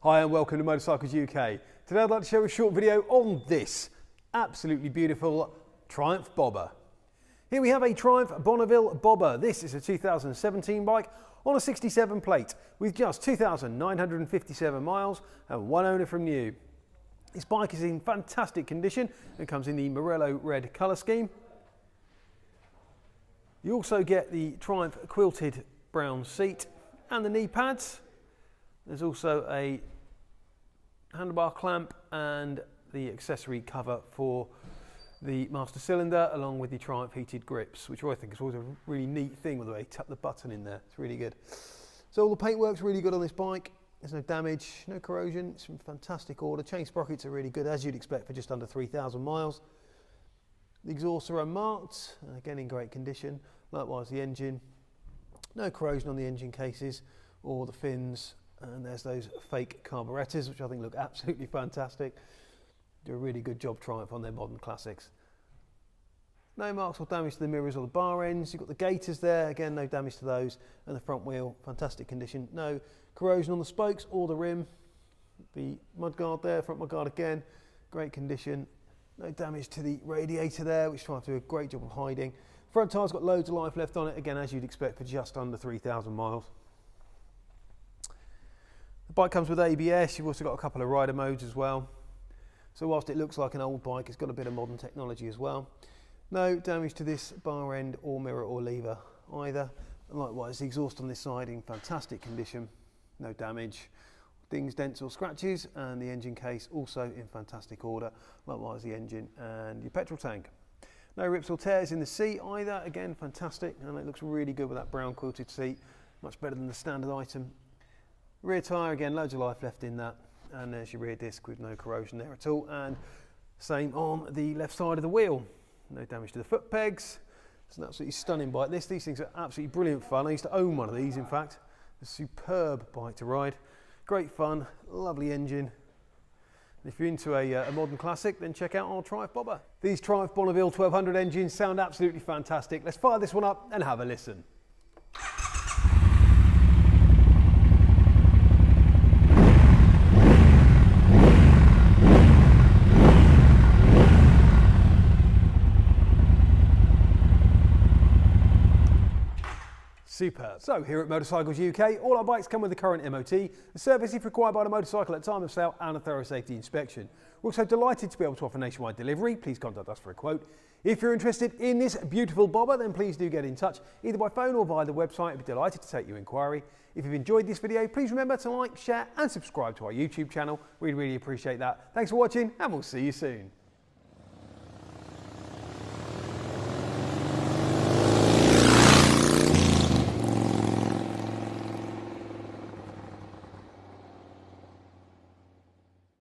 Hi and welcome to Motorcycles UK. Today I'd like to share a short video on this absolutely beautiful Triumph Bobber. Here we have a Triumph Bonneville Bobber. This is a 2017 bike on a 67 plate with just 2,957 miles and one owner from new. This bike is in fantastic condition and comes in the Morrello red colour scheme. You also get the Triumph quilted brown seat and the knee pads. There's also a handlebar clamp and the accessory cover for the master cylinder, along with the Triumph heated grips, which I think is always a really neat thing with the way you tap the button in there. It's really good. So all the paintwork's really good on this bike. There's no damage, no corrosion. It's in fantastic order. Chain sprockets are really good, as you'd expect for just under 3,000 miles. The exhausts are unmarked, again in great condition. Likewise the engine. No corrosion on the engine cases or the fins. And there's those fake carburetors, which I think look absolutely fantastic. Do a really good job, Triumph, on their modern classics. No marks or damage to the mirrors or the bar ends. You've got the gaiters there, again, no damage to those. And the front wheel, fantastic condition. No corrosion on the spokes or the rim. The mudguard there, front mudguard again, great condition. No damage to the radiator there, which Triumph do a great job of hiding. Front tyre's got loads of life left on it, again, as you'd expect for just under 3,000 miles. The bike comes with ABS, you've also got a couple of rider modes as well. So whilst it looks like an old bike, it's got a bit of modern technology as well. No damage to this bar end or mirror or lever either. And likewise, the exhaust on this side in fantastic condition, no damage, dings, dents or scratches, and the engine case also in fantastic order. Likewise the engine and your petrol tank. No rips or tears in the seat either, again fantastic, and it looks really good with that brown quilted seat, much better than the standard item. Rear tyre, again, loads of life left in that, and there's your rear disc with no corrosion there at all, and same on the left side of the wheel. No damage to the foot pegs. It's an absolutely stunning bike. These things are absolutely brilliant fun. I used to own one of these, in fact. A superb bike to ride. Great fun, lovely engine. And if you're into a modern classic, then check out our Triumph Bobber. These Triumph Bonneville 1200 engines sound absolutely fantastic. Let's fire this one up and have a listen. Superb. So here at Motorcycles UK, all our bikes come with a current MOT, a service if required by the motorcycle at time of sale, and a thorough safety inspection. We're also delighted to be able to offer nationwide delivery. Please contact us for a quote. If you're interested in this beautiful bobber, then please do get in touch, either by phone or via the website. I'd be delighted to take your inquiry. If you've enjoyed this video, please remember to like, share and subscribe to our YouTube channel. We'd really appreciate that. Thanks for watching, and we'll see you soon.